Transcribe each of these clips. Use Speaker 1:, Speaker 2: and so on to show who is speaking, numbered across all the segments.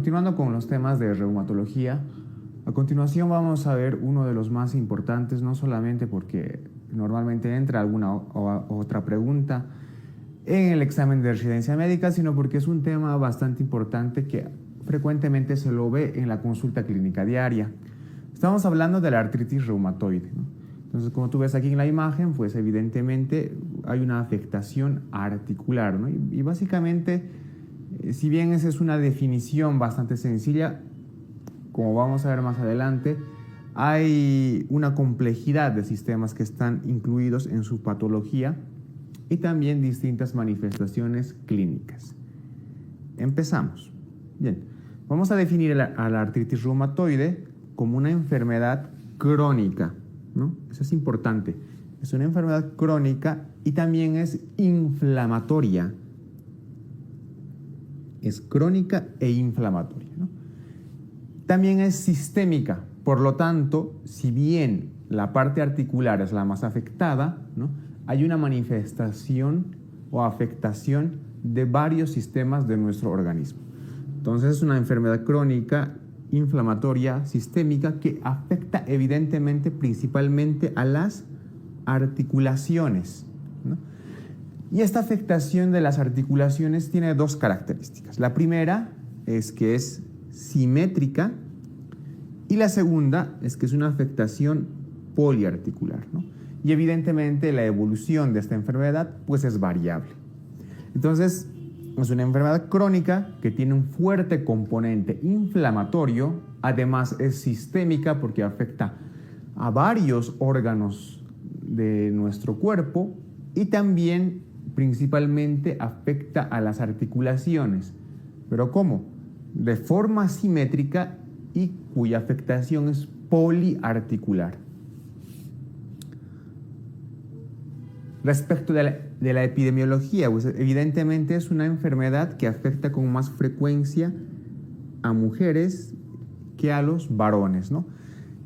Speaker 1: Continuando con los temas de reumatología, a continuación vamos a ver uno de los más importantes, no solamente porque normalmente entra alguna otra pregunta en el examen de residencia médica, sino porque es un tema bastante importante que frecuentemente se lo ve en la consulta clínica diaria. Estamos hablando de la artritis reumatoide, ¿no? Entonces, como tú ves aquí en la imagen, pues evidentemente hay una afectación articular, ¿no? Y básicamente, si bien esa es una definición bastante sencilla, como vamos a ver más adelante, hay una complejidad de sistemas que están incluidos en su patología y también distintas manifestaciones clínicas. Empezamos. Bien, vamos a definir a la artritis reumatoide como una enfermedad crónica, ¿no? Eso es importante. Es una enfermedad crónica y también es inflamatoria. Es crónica e inflamatoria, ¿no? También es sistémica. Por lo tanto, si bien la parte articular es la más afectada, ¿no?, hay una manifestación o afectación de varios sistemas de nuestro organismo. Entonces es una enfermedad crónica, inflamatoria, sistémica, que afecta evidentemente principalmente a las articulaciones, ¿no? Y esta afectación de las articulaciones tiene dos características. La primera es que es simétrica y la segunda es que es una afectación poliarticular, ¿no? Y evidentemente la evolución de esta enfermedad pues es variable. Entonces es una enfermedad crónica que tiene un fuerte componente inflamatorio, además es sistémica porque afecta a varios órganos de nuestro cuerpo y también principalmente afecta a las articulaciones. ¿Pero cómo? De forma simétrica y cuya afectación es poliarticular. Respecto de la epidemiología, pues evidentemente es una enfermedad que afecta con más frecuencia a mujeres que a los varones, ¿no?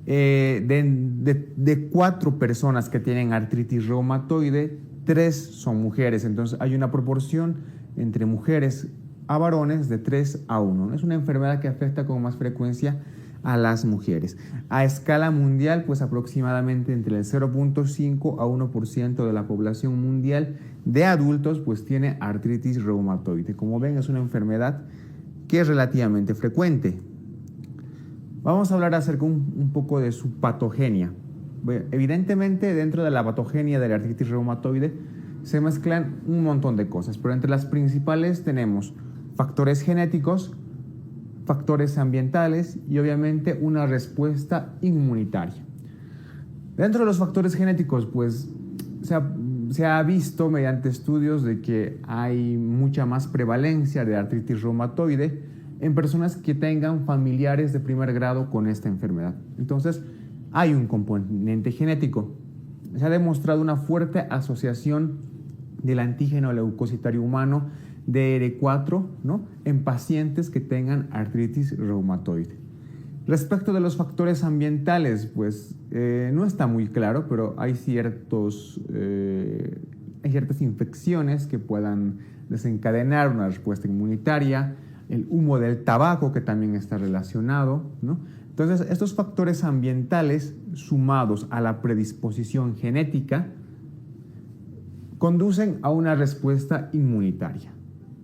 Speaker 1: De 4 personas que tienen artritis reumatoide, 3 son mujeres. Entonces hay una proporción entre mujeres a varones de 3 a 1, ¿no? Es una enfermedad que afecta con más frecuencia a las mujeres. A escala mundial, pues aproximadamente entre el 0.5 a 1% de la población mundial de adultos pues tiene artritis reumatoide. Como ven, es una enfermedad que es relativamente frecuente. Vamos a hablar acerca un poco de su patogenia. Bueno, evidentemente, dentro de la patogenia de la artritis reumatoide se mezclan un montón de cosas, pero entre las principales tenemos factores genéticos, factores ambientales y obviamente una respuesta inmunitaria. Dentro de los factores genéticos, pues se ha visto mediante estudios de que hay mucha más prevalencia de artritis reumatoide en personas que tengan familiares de primer grado con esta enfermedad. Entonces, hay un componente genético. Se ha demostrado una fuerte asociación del antígeno leucocitario humano DR4, ¿no?, en pacientes que tengan artritis reumatoide. Respecto de los factores ambientales, pues no está muy claro, pero hay ciertas infecciones que puedan desencadenar una respuesta inmunitaria, el humo del tabaco que también está relacionado, ¿no? Entonces, estos factores ambientales sumados a la predisposición genética conducen a una respuesta inmunitaria.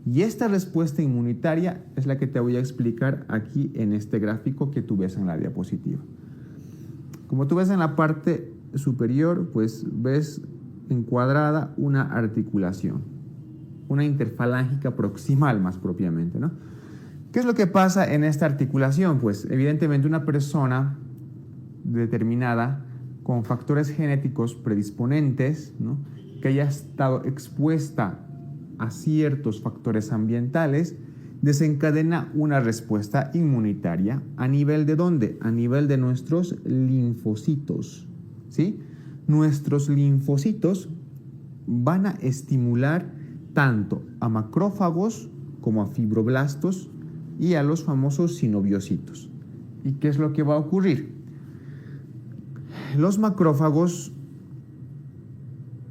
Speaker 1: Y esta respuesta inmunitaria es la que te voy a explicar aquí en este gráfico que tú ves en la diapositiva. Como tú ves en la parte superior, pues ves encuadrada una articulación, una interfalángica proximal más propiamente, ¿no? ¿Qué es lo que pasa en esta articulación? Pues evidentemente una persona determinada con factores genéticos predisponentes, ¿no?, que haya estado expuesta a ciertos factores ambientales, desencadena una respuesta inmunitaria a nivel de ¿dónde? A nivel de nuestros linfocitos, ¿sí? Nuestros linfocitos van a estimular tanto a macrófagos como a fibroblastos y a los famosos sinoviocitos. ¿Y qué es lo que va a ocurrir? Los macrófagos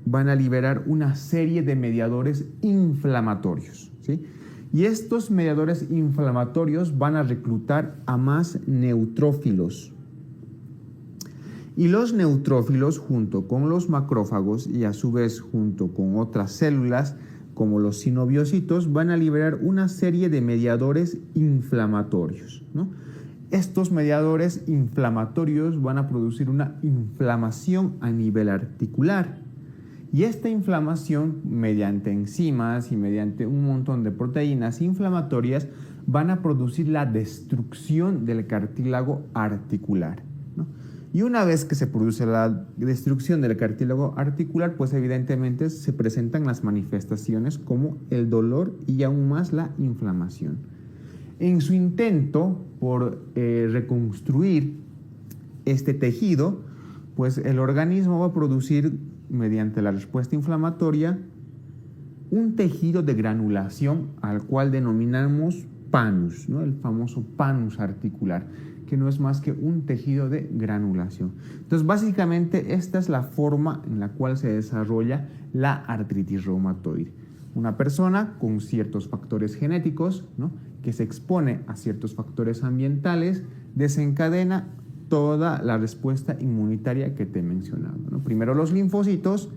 Speaker 1: van a liberar una serie de mediadores inflamatorios, ¿sí?, Y estos mediadores inflamatorios van a reclutar a más neutrófilos. Y los neutrófilos, junto con los macrófagos y a su vez junto con otras células, como los sinoviocitos, van a liberar una serie de mediadores inflamatorios, ¿no? Estos mediadores inflamatorios van a producir una inflamación a nivel articular. Y esta inflamación, mediante enzimas y mediante un montón de proteínas inflamatorias, van a producir la destrucción del cartílago articular, ¿no? Y una vez que se produce la destrucción del cartílago articular, pues evidentemente se presentan las manifestaciones como el dolor y aún más la inflamación. En su intento por reconstruir este tejido, pues el organismo va a producir, mediante la respuesta inflamatoria, un tejido de granulación al cual denominamos panus, ¿no? El famoso panus articular, que no es más que un tejido de granulación. Entonces, básicamente, esta es la forma en la cual se desarrolla la artritis reumatoide. Una persona con ciertos factores genéticos, ¿no?, que se expone a ciertos factores ambientales, desencadena toda la respuesta inmunitaria que te he mencionado, ¿no? Primero los linfocitos,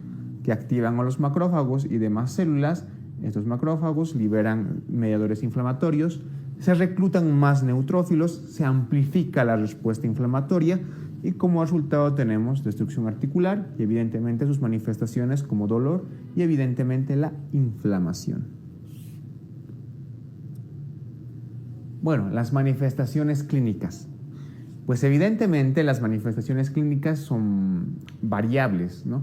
Speaker 1: que activan a los macrófagos y demás células. Estos macrófagos liberan mediadores inflamatorios, se reclutan más neutrófilos, se amplifica la respuesta inflamatoria y como resultado tenemos destrucción articular y evidentemente sus manifestaciones como dolor y evidentemente la inflamación. Bueno, las manifestaciones clínicas. Pues evidentemente las manifestaciones clínicas son variables, ¿no?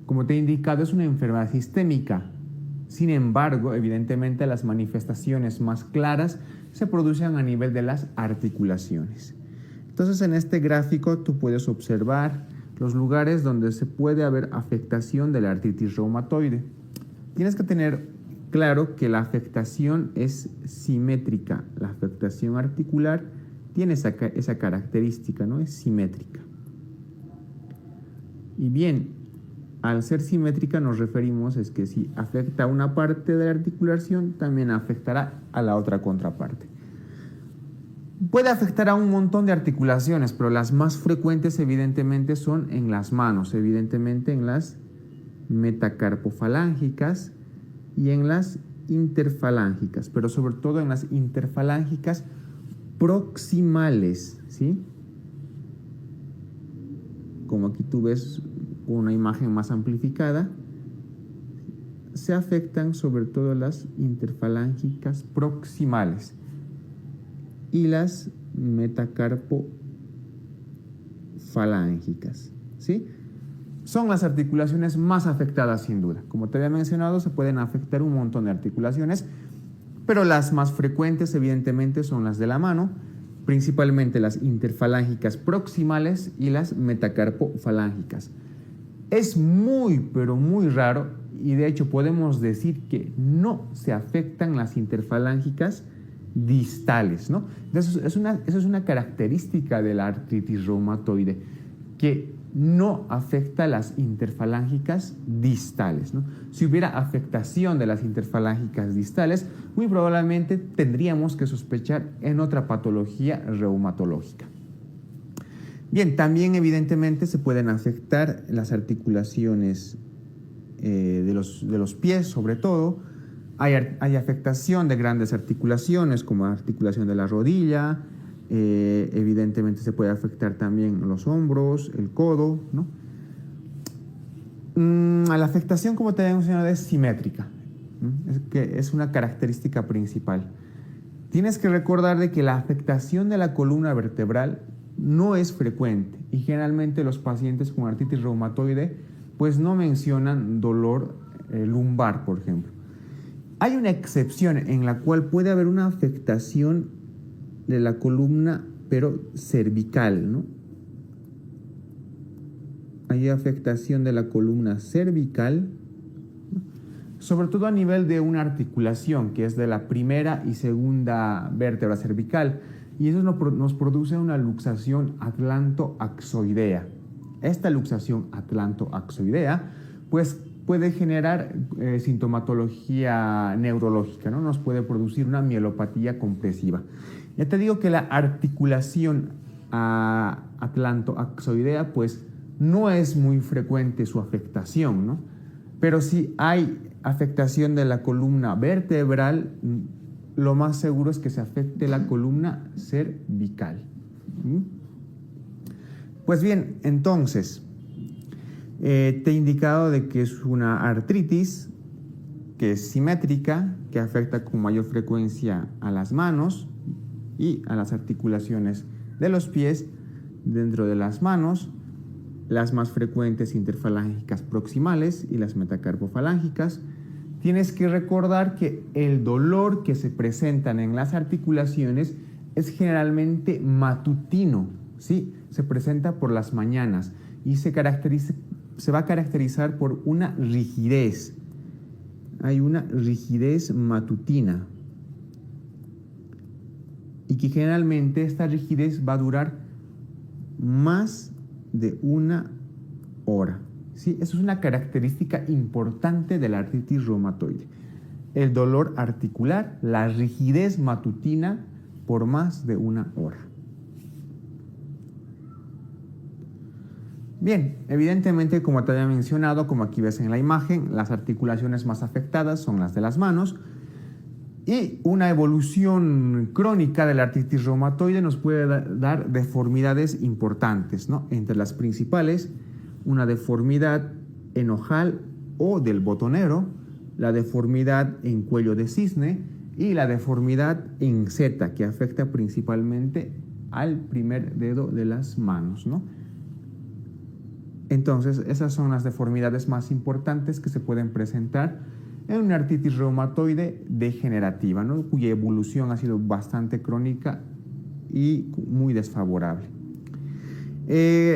Speaker 1: Como te he indicado, es una enfermedad sistémica. Sin embargo, evidentemente las manifestaciones más claras se producen a nivel de las articulaciones. Entonces, en este gráfico tú puedes observar los lugares donde se puede haber afectación de la artritis reumatoide. Tienes que tener claro que la afectación es simétrica. La afectación articular tiene esa característica, ¿no? Es simétrica. Y bien, al ser simétrica nos referimos es que si afecta a una parte de la articulación, también afectará a la otra contraparte. Puede afectar a un montón de articulaciones, pero las más frecuentes evidentemente son en las manos, evidentemente en las metacarpofalángicas y en las interfalángicas, pero sobre todo en las interfalángicas proximales, ¿sí? Como aquí tú ves una imagen más amplificada, se afectan sobre todo las interfalángicas proximales y las metacarpofalángicas, ¿sí? Son las articulaciones más afectadas sin duda. Como te había mencionado, se pueden afectar un montón de articulaciones, pero las más frecuentes evidentemente son las de la mano, principalmente las interfalángicas proximales y las metacarpofalángicas. Es muy, pero muy raro, y de hecho podemos decir que no se afectan las interfalángicas distales, ¿no? Eso es una característica de la artritis reumatoide, que no afecta las interfalángicas distales, ¿no? Si hubiera afectación de las interfalángicas distales, muy probablemente tendríamos que sospechar en otra patología reumatológica. Bien, también evidentemente se pueden afectar las articulaciones de los pies, sobre todo. Hay afectación de grandes articulaciones, como articulación de la rodilla. Evidentemente se puede afectar también los hombros, el codo, ¿no? La afectación, como te había mencionado, es simétrica, ¿no? Es una característica principal. Tienes que recordar de que la afectación de la columna vertebral no es frecuente y generalmente los pacientes con artritis reumatoide pues no mencionan dolor lumbar, por ejemplo. Hay una excepción en la cual puede haber una afectación de la columna, pero cervical, ¿no? Hay afectación de la columna cervical, ¿no?, sobre todo a nivel de una articulación, que es de la primera y segunda vértebra cervical, y eso nos produce una luxación atlantoaxoidea. Esta luxación atlantoaxoidea, pues puede generar sintomatología neurológica, ¿no? Nos puede producir una mielopatía compresiva. Ya te digo que la articulación atlantoaxoidea, pues no es muy frecuente su afectación, ¿no? Pero si hay afectación de la columna vertebral, lo más seguro es que se afecte la columna cervical. Pues bien, entonces, te he indicado de que es una artritis que es simétrica, que afecta con mayor frecuencia a las manos y a las articulaciones de los pies. Dentro de las manos, las más frecuentes interfalángicas proximales y las metacarpofalángicas. Tienes que recordar que el dolor que se presentan en las articulaciones es generalmente matutino, ¿sí? Se presenta por las mañanas y se va a caracterizar por una rigidez. Hay una rigidez matutina y que generalmente esta rigidez va a durar más de una hora. ¿Sí? Eso es una característica importante de la artritis reumatoide. El dolor articular, la rigidez matutina por más de una hora. Bien, evidentemente, como te había mencionado, como aquí ves en la imagen, las articulaciones más afectadas son las de las manos y una evolución crónica de la artritis reumatoide nos puede dar deformidades importantes, ¿no? Entre las principales, una deformidad en ojal o del botonero, la deformidad en cuello de cisne y la deformidad en Z, que afecta principalmente al primer dedo de las manos, ¿no? Entonces, esas son las deformidades más importantes que se pueden presentar en una artritis reumatoide degenerativa, ¿no? Cuya evolución ha sido bastante crónica y muy desfavorable.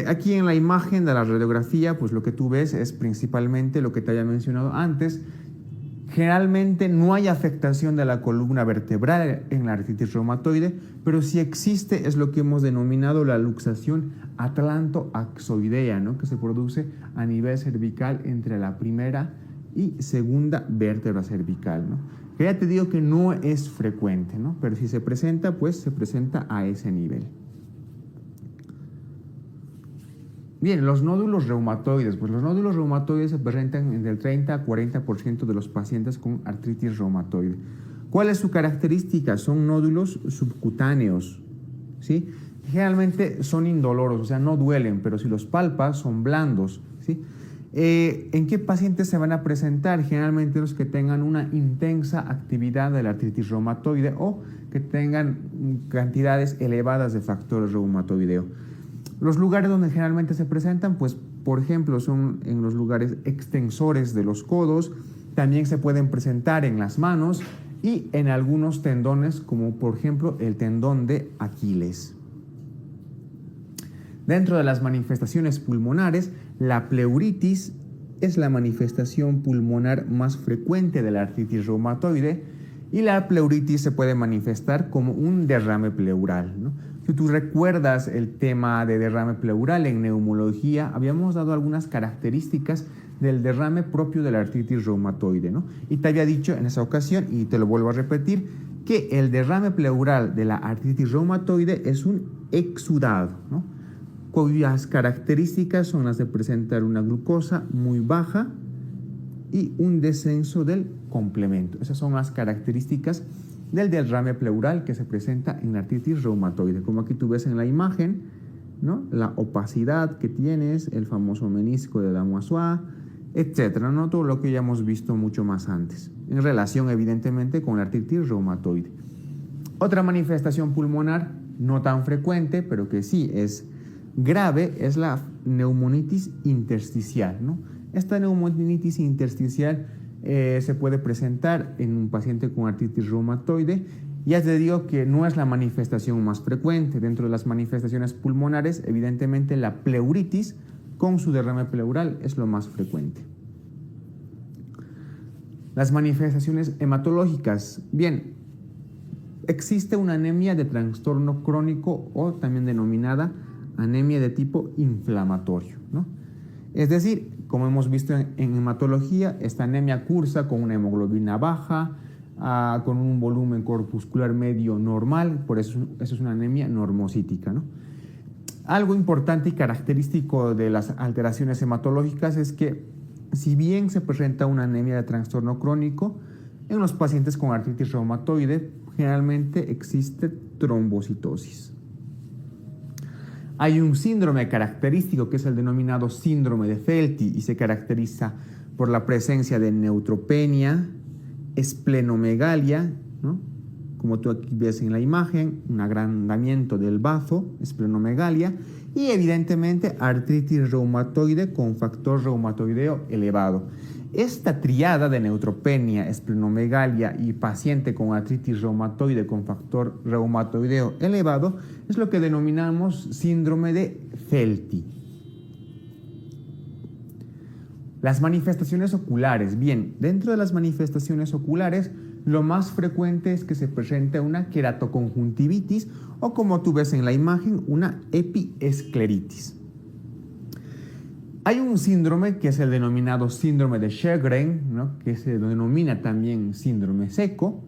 Speaker 1: Aquí en la imagen de la radiografía, pues lo que tú ves es principalmente lo que te había mencionado antes. Generalmente no hay afectación de la columna vertebral en la artritis reumatoide, pero sí existe, es lo que hemos denominado la luxación atlantoaxoidea, ¿no? Que se produce a nivel cervical entre la primera y segunda vértebra cervical, ¿no? Que ya te digo que no es frecuente, ¿no? Pero si se presenta, pues se presenta a ese nivel. Bien, los nódulos reumatoides. Pues los nódulos reumatoides se presentan entre el 30 a 40% de los pacientes con artritis reumatoide. ¿Cuál es su característica? Son nódulos subcutáneos, ¿sí? Generalmente son indoloros, o sea, no duelen, pero si los palpas son blandos, ¿sí? ¿En qué pacientes se van a presentar? Generalmente los que tengan una intensa actividad de la artritis reumatoide o que tengan cantidades elevadas de factores reumatoideo. Los lugares donde generalmente se presentan, pues, por ejemplo, son en los lugares extensores de los codos, también se pueden presentar en las manos y en algunos tendones, como por ejemplo el tendón de Aquiles. Dentro de las manifestaciones pulmonares, la pleuritis es la manifestación pulmonar más frecuente de la artritis reumatoide y la pleuritis se puede manifestar como un derrame pleural, ¿no? Si tú recuerdas el tema de derrame pleural en neumología, habíamos dado algunas características del derrame propio de la artritis reumatoide, ¿no? Y te había dicho en esa ocasión, y te lo vuelvo a repetir, que el derrame pleural de la artritis reumatoide es un exudado, ¿no? Cuyas características son las de presentar una glucosa muy baja y un descenso del complemento. Esas son las características del derrame pleural que se presenta en la artritis reumatoide. Como aquí tú ves en la imagen, ¿no? La opacidad que tienes, el famoso menisco de Damoiseau, etcétera, ¿no? Todo lo que ya hemos visto mucho más antes, en relación evidentemente con la artritis reumatoide. Otra manifestación pulmonar no tan frecuente, pero que sí es grave, es la neumonitis intersticial, ¿no? Esta neumonitis intersticial se puede presentar en un paciente con artritis reumatoide. Ya te digo que no es la manifestación más frecuente. Dentro de las manifestaciones pulmonares, evidentemente la pleuritis con su derrame pleural es lo más frecuente. Las manifestaciones hematológicas. Bien, existe una anemia de trastorno crónico o también denominada anemia de tipo inflamatorio, ¿no? Es decir, como hemos visto en hematología, esta anemia cursa con una hemoglobina baja, con un volumen corpuscular medio normal, por eso es una anemia normocítica, ¿no? Algo importante y característico de las alteraciones hematológicas es que, si bien se presenta una anemia de trastorno crónico, en los pacientes con artritis reumatoide generalmente existe trombocitosis. Hay un síndrome característico que es el denominado síndrome de Felty y se caracteriza por la presencia de neutropenia, esplenomegalia, ¿no? Como tú aquí ves en la imagen, un agrandamiento del bazo, esplenomegalia, y evidentemente artritis reumatoide con factor reumatoideo elevado. Esta triada de neutropenia, esplenomegalia y paciente con artritis reumatoide con factor reumatoideo elevado es lo que denominamos síndrome de Felty. Las manifestaciones oculares. Bien, dentro de las manifestaciones oculares, lo más frecuente es que se presente una queratoconjuntivitis o, como tú ves en la imagen, una epiescleritis. Hay un síndrome que es el denominado síndrome de Sjögren, ¿no? Que se denomina también síndrome seco,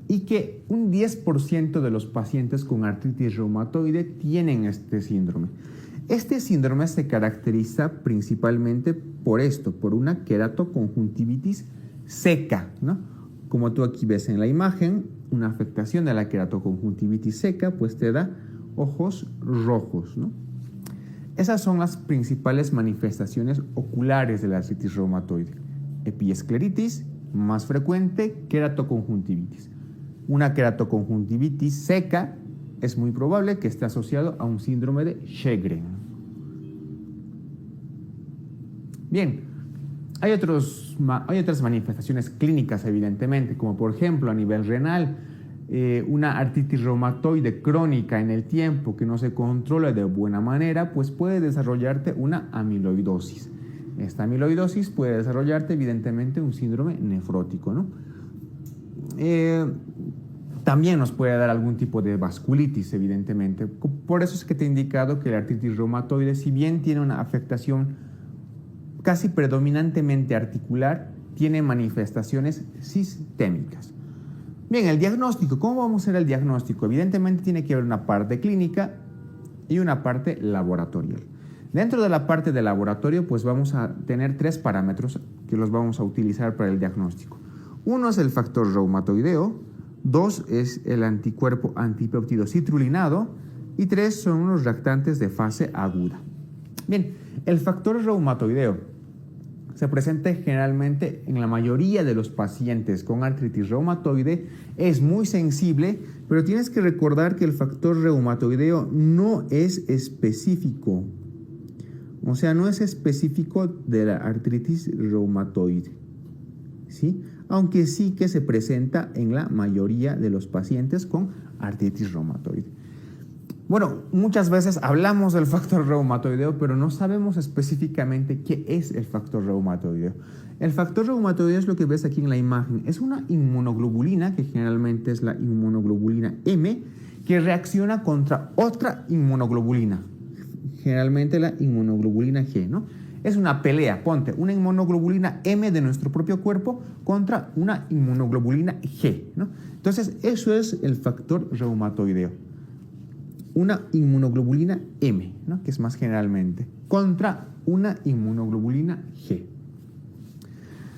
Speaker 1: y que un 10% de los pacientes con artritis reumatoide tienen este síndrome. Este síndrome se caracteriza principalmente por esto, por una queratoconjuntivitis seca, ¿no? Como tú aquí ves en la imagen, una afectación de la queratoconjuntivitis seca pues te da ojos rojos, ¿no? Esas son las principales manifestaciones oculares de la artritis reumatoide. Epiescleritis, más frecuente, queratoconjuntivitis. Una queratoconjuntivitis seca es muy probable que esté asociado a un síndrome de Sjögren. Bien, hay otras manifestaciones clínicas, evidentemente, como por ejemplo a nivel renal, una artritis reumatoide crónica en el tiempo que no se controla de buena manera, pues puede desarrollarte una amiloidosis. Esta amiloidosis puede desarrollarte, evidentemente, un síndrome nefrótico, ¿no? También nos puede dar algún tipo de vasculitis, evidentemente. Por eso es que te he indicado que la artritis reumatoide, si bien tiene una afectación casi predominantemente articular, tiene manifestaciones sistémicas. Bien, el diagnóstico. ¿Cómo vamos a hacer el diagnóstico? Evidentemente tiene que haber una parte clínica y una parte laboratorial. Dentro de la parte de laboratorio, pues vamos a tener 3 parámetros que los vamos a utilizar para el diagnóstico. Uno es el factor reumatoideo, 2 es el anticuerpo antipéptido citrulinado y 3 son los reactantes de fase aguda. Bien, el factor reumatoideo se presenta generalmente en la mayoría de los pacientes con artritis reumatoide, es muy sensible, pero tienes que recordar que el factor reumatoideo no es específico, o sea, no es específico de la artritis reumatoide, ¿sí? Aunque sí que se presenta en la mayoría de los pacientes con artritis reumatoide. Bueno, muchas veces hablamos del factor reumatoideo, pero no sabemos específicamente qué es el factor reumatoideo. El factor reumatoideo es lo que ves aquí en la imagen. Es una inmunoglobulina, que generalmente es la inmunoglobulina M, que reacciona contra otra inmunoglobulina, generalmente la inmunoglobulina G, ¿no? Es una pelea, ponte, una inmunoglobulina M de nuestro propio cuerpo contra una inmunoglobulina G, ¿no? Entonces, eso es el factor reumatoideo. Una inmunoglobulina M, ¿no? Que es más generalmente, contra una inmunoglobulina G.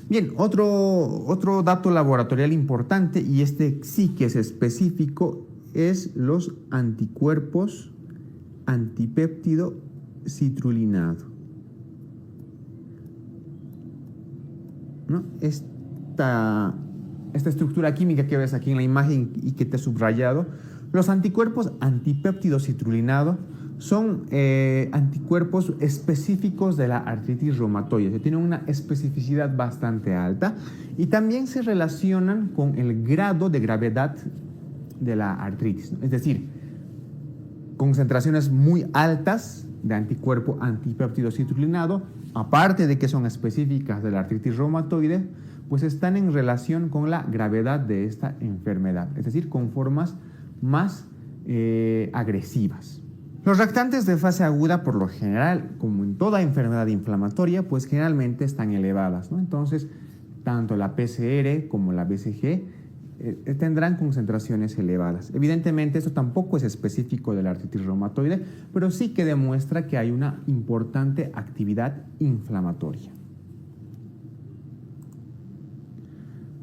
Speaker 1: Bien, otro dato laboratorial importante, y este sí que es específico, es los anticuerpos antipéptido citrulinado, ¿no? Esta estructura química que ves aquí en la imagen y que te he subrayado, los anticuerpos antipéptido citrulinado son anticuerpos específicos de la artritis reumatoide. Tienen una especificidad bastante alta y también se relacionan con el grado de gravedad de la artritis, ¿no? Es decir, concentraciones muy altas de anticuerpo antipéptido citrulinado, aparte de que son específicas de la artritis reumatoide, pues están en relación con la gravedad de esta enfermedad, es decir, con formas más agresivas. Los reactantes de fase aguda, por lo general, como en toda enfermedad inflamatoria, pues generalmente están elevadas, ¿no? Entonces, tanto la PCR como la BCG tendrán concentraciones elevadas. Evidentemente, esto tampoco es específico de la artritis reumatoide, pero sí que demuestra que hay una importante actividad inflamatoria.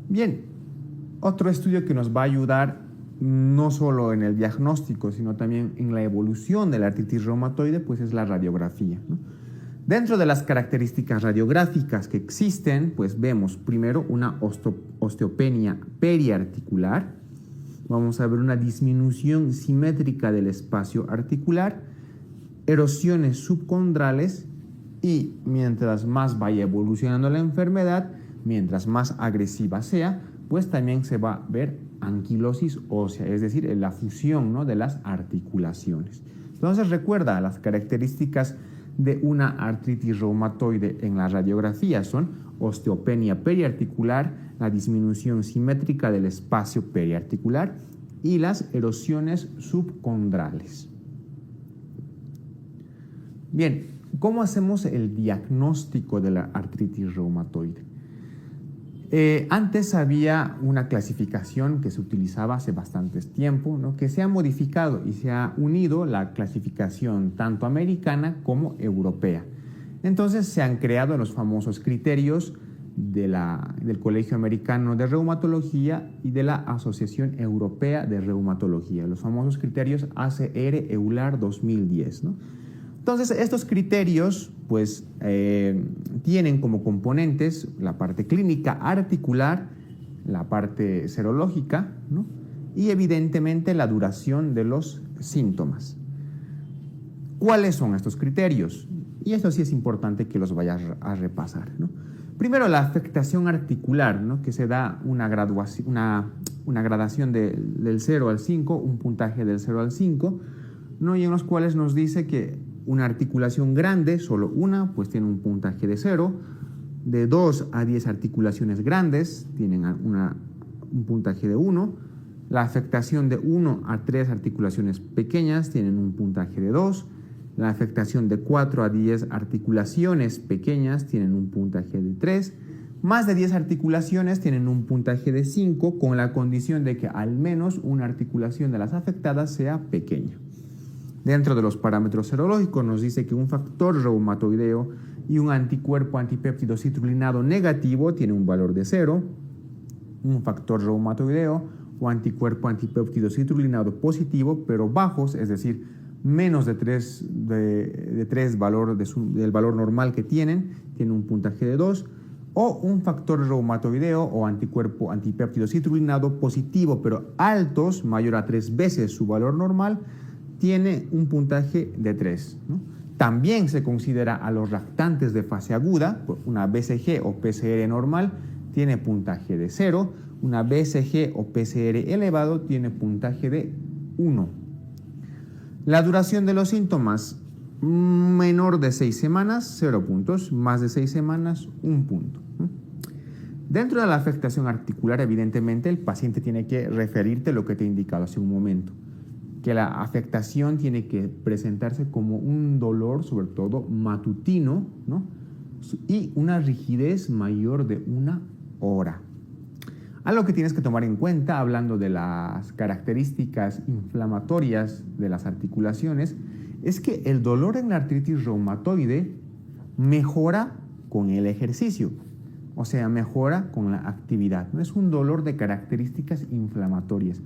Speaker 1: Bien, otro estudio que nos va a ayudar no solo en el diagnóstico, sino también en la evolución de la artritis reumatoide, pues es la radiografía, ¿no? Dentro de las características radiográficas que existen, pues vemos primero una osteopenia periarticular, vamos a ver una disminución simétrica del espacio articular, erosiones subcondrales y mientras más vaya evolucionando la enfermedad, mientras más agresiva sea, pues también se va a ver anquilosis ósea, es decir, la fusión, ¿no?, de las articulaciones. Entonces recuerda, las características de una artritis reumatoide en la radiografía son osteopenia periarticular, la disminución simétrica del espacio periarticular y las erosiones subcondrales. Bien, ¿cómo hacemos el diagnóstico de la artritis reumatoide? Antes había una clasificación que se utilizaba hace bastante tiempo, ¿no?, que se ha modificado y se ha unido la clasificación tanto americana como europea. Entonces se han creado los famosos criterios del Colegio Americano de Reumatología y de la Asociación Europea de Reumatología, los famosos criterios ACR-EULAR 2010, ¿no? Entonces, estos criterios pues, tienen como componentes la parte clínica articular, la parte serológica, ¿no?, y evidentemente la duración de los síntomas. ¿Cuáles son estos criterios? Y esto sí es importante que los vayas a repasar, ¿no? Primero, la afectación articular, ¿no?, que se da una gradación del 0 al 5, un puntaje del 0 al 5, ¿no?, y en los cuales nos dice que una articulación grande, solo una, pues tiene un puntaje de 0. De 2 a 10 articulaciones grandes tienen un puntaje de 1. La afectación de 1 a 3 articulaciones pequeñas tienen un puntaje de 2. La afectación de 4 a 10 articulaciones pequeñas tienen un puntaje de 3. Más de 10 articulaciones tienen un puntaje de 5, con la condición de que al menos una articulación de las afectadas sea pequeña. Dentro de los parámetros serológicos nos dice que un factor reumatoideo y un anticuerpo antipéptido citrulinado negativo tiene un valor de 0. Un factor reumatoideo o anticuerpo antipéptido citrulinado positivo, pero bajos, es decir, menos de 3 del valor normal que tiene un puntaje de 2. O un factor reumatoideo o anticuerpo antipéptido citrulinado positivo, pero altos, mayor a 3 veces su valor normal, tiene un puntaje de 3, ¿no? También se considera a los reactantes de fase aguda, una BCG o PCR normal tiene puntaje de 0, una BCG o PCR elevado tiene puntaje de 1. La duración de los síntomas, menor de 6 semanas, 0 puntos, más de 6 semanas, 1 punto. Dentro de la afectación articular, evidentemente, el paciente tiene que referirte lo que te he indicado hace un momento, que la afectación tiene que presentarse como un dolor, sobre todo matutino, ¿no?, y una rigidez mayor de 1 hora. Algo que tienes que tomar en cuenta, hablando de las características inflamatorias de las articulaciones, es que el dolor en la artritis reumatoide mejora con el ejercicio, o sea, mejora con la actividad. No es un dolor de características inflamatorias.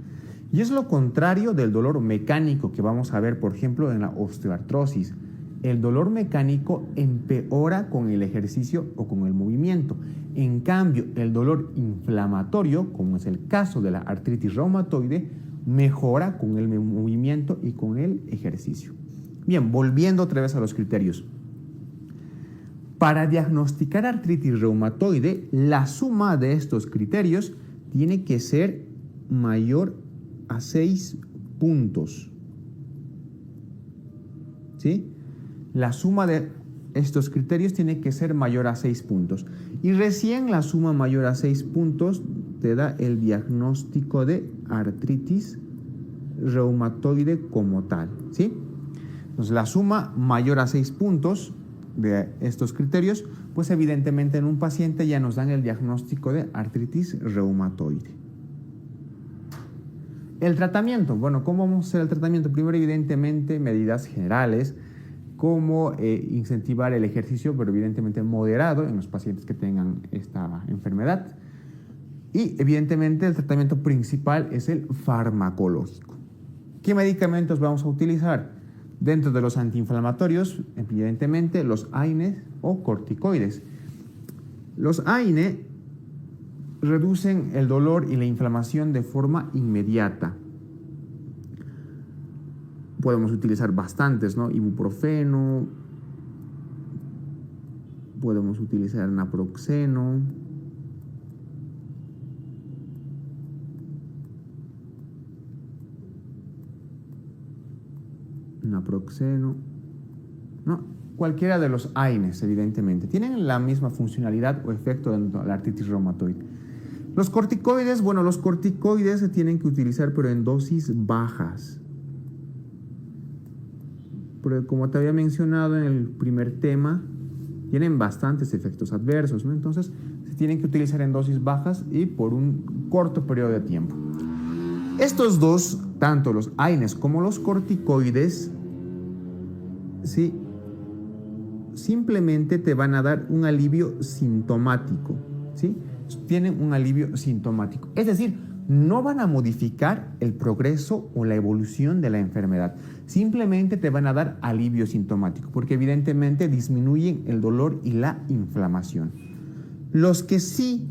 Speaker 1: Y es lo contrario del dolor mecánico que vamos a ver, por ejemplo, en la osteoartrosis. El dolor mecánico empeora con el ejercicio o con el movimiento. En cambio, el dolor inflamatorio, como es el caso de la artritis reumatoide, mejora con el movimiento y con el ejercicio. Bien, volviendo otra vez a los criterios. Para diagnosticar artritis reumatoide, la suma de estos criterios tiene que ser mayor a 6 puntos. ¿Sí? La suma de estos criterios tiene que ser mayor a 6 puntos. Y recién la suma mayor a 6 puntos te da el diagnóstico de artritis reumatoide como tal. ¿Sí? Entonces, la suma mayor a 6 puntos de estos criterios, pues evidentemente en un paciente ya nos dan el diagnóstico de artritis reumatoide. El tratamiento, bueno, ¿cómo vamos a hacer el tratamiento? Primero, evidentemente, medidas generales, como incentivar el ejercicio, pero evidentemente moderado en los pacientes que tengan esta enfermedad. Y evidentemente el tratamiento principal es el farmacológico. ¿Qué medicamentos vamos a utilizar? Dentro de los antiinflamatorios, evidentemente los AINE o corticoides. Los AINE reducen el dolor y la inflamación de forma inmediata. Podemos utilizar bastantes, ¿no? Ibuprofeno, podemos utilizar naproxeno, ¿no? Cualquiera de los AINES, evidentemente, tienen la misma funcionalidad o efecto dentro de la artritis reumatoide. Los corticoides, bueno, los corticoides se tienen que utilizar, pero en dosis bajas. Pero como te había mencionado en el primer tema, tienen bastantes efectos adversos, ¿no? Entonces, se tienen que utilizar en dosis bajas y por un corto periodo de tiempo. Estos dos, tanto los AINES como los corticoides, ¿sí?, simplemente te van a dar un alivio sintomático, ¿sí? Tienen un alivio sintomático. Es decir, no van a modificar el progreso o la evolución de la enfermedad. Simplemente te van a dar alivio sintomático, porque evidentemente disminuyen el dolor y la inflamación. Los que sí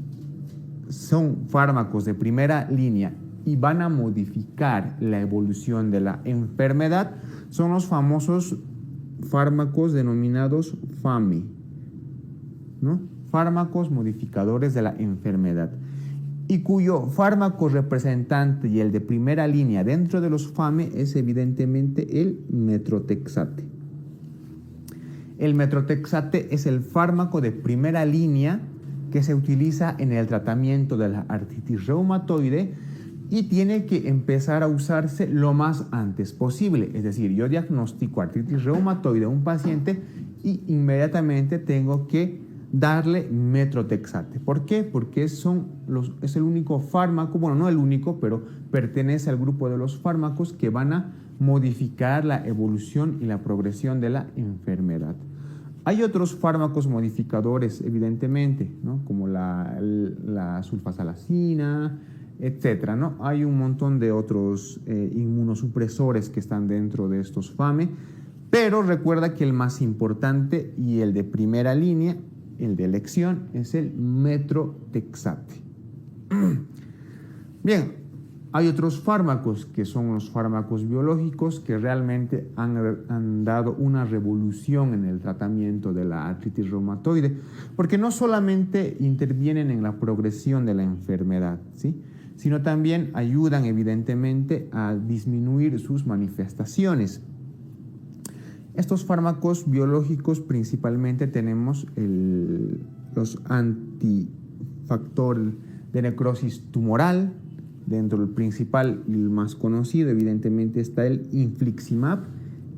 Speaker 1: son fármacos de primera línea y van a modificar la evolución de la enfermedad son los famosos fármacos denominados FAMI, ¿no? Fármacos modificadores de la enfermedad, y cuyo fármaco representante y el de primera línea dentro de los FAME es evidentemente el metrotexate. El metrotexate es el fármaco de primera línea que se utiliza en el tratamiento de la artritis reumatoide y tiene que empezar a usarse lo más antes posible. Es decir, yo diagnostico artritis reumatoide a un paciente y inmediatamente tengo que darle metrotexate. ¿Por qué? Porque es el único fármaco, bueno, no el único, pero pertenece al grupo de los fármacos que van a modificar la evolución y la progresión de la enfermedad. Hay otros fármacos modificadores, evidentemente, ¿no? Como la sulfasalacina, etcétera, ¿no? Hay un montón de otros inmunosupresores que están dentro de estos FAME, pero recuerda que el más importante y el de primera línea, el de elección, es el metrotexate. Bien, hay otros fármacos que son los fármacos biológicos que realmente han dado una revolución en el tratamiento de la artritis reumatoide, porque no solamente intervienen en la progresión de la enfermedad, ¿sí?, sino también ayudan evidentemente a disminuir sus manifestaciones. Estos fármacos biológicos principalmente tenemos los antifactor de necrosis tumoral. Dentro del principal y el más conocido evidentemente está el infliximab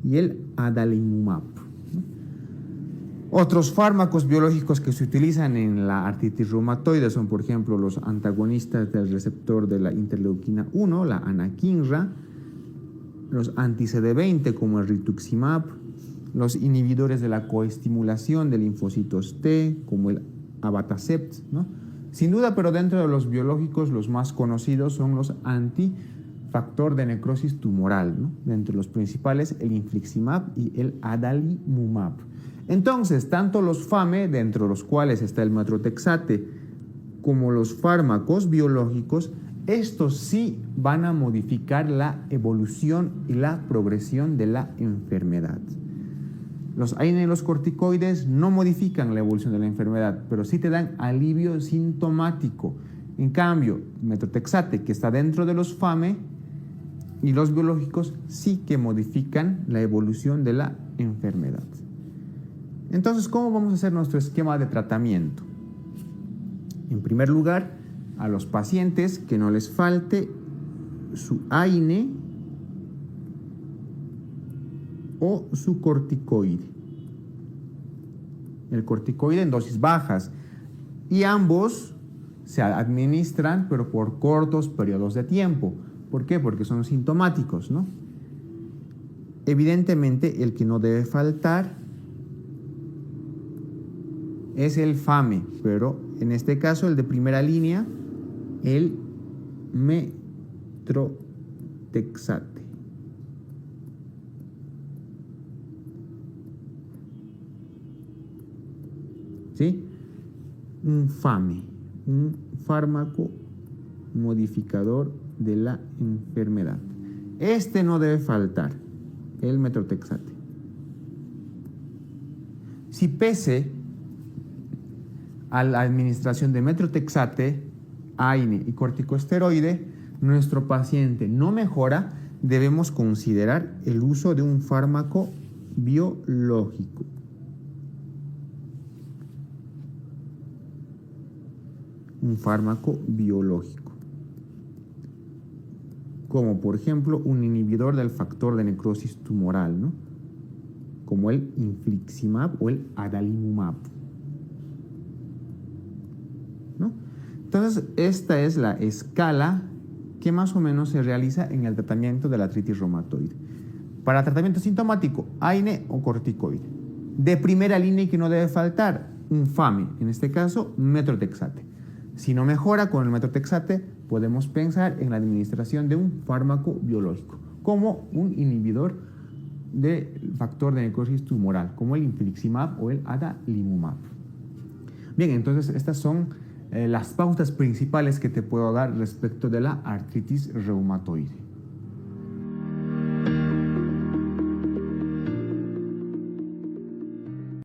Speaker 1: y el adalimumab. Otros fármacos biológicos que se utilizan en la artritis reumatoide son, por ejemplo, los antagonistas del receptor de la interleuquina 1, la anakinra, los anti-CD20 como el rituximab, los inhibidores de la coestimulación de linfocitos T como el abatacept, ¿no? Sin duda, pero dentro de los biológicos los más conocidos son los antifactor de necrosis tumoral, ¿no? Dentro de los principales el infliximab y el adalimumab. Entonces, tanto los FAME, dentro de los cuales está el metrotexate, como los fármacos biológicos, estos sí van a modificar la evolución y la progresión de la enfermedad. Los AINE y los corticoides no modifican la evolución de la enfermedad, pero sí te dan alivio sintomático. En cambio, metrotexate, que está dentro de los FAME, y los biológicos sí que modifican la evolución de la enfermedad. Entonces, ¿cómo vamos a hacer nuestro esquema de tratamiento? En primer lugar, a los pacientes que no les falte su AINE o su corticoide. El corticoide en dosis bajas. Y ambos se administran, pero por cortos periodos de tiempo. ¿Por qué? Porque son sintomáticos, ¿no? Evidentemente, el que no debe faltar es el FAME, pero en este caso el de primera línea, el metrotexate. ¿Sí? Un FAME, un fármaco modificador de la enfermedad. Este no debe faltar, el metrotexate. Si pese a la administración de metrotexate, AINE y corticosteroide, nuestro paciente no mejora, debemos considerar el uso de un fármaco biológico. Un fármaco biológico, como por ejemplo un inhibidor del factor de necrosis tumoral, ¿no? Como el infliximab o el adalimumab, ¿no? Entonces, esta es la escala que más o menos se realiza en el tratamiento de la artritis reumatoide. Para tratamiento sintomático, AINE o corticoide. De primera línea y que no debe faltar, un FAME, en este caso, metrotexate. Si no mejora con el metrotexate, podemos pensar en la administración de un fármaco biológico, como un inhibidor del factor de necrosis tumoral, como el infliximab o el adalimumab. Bien, entonces estas son las pautas principales que te puedo dar respecto de la artritis reumatoide.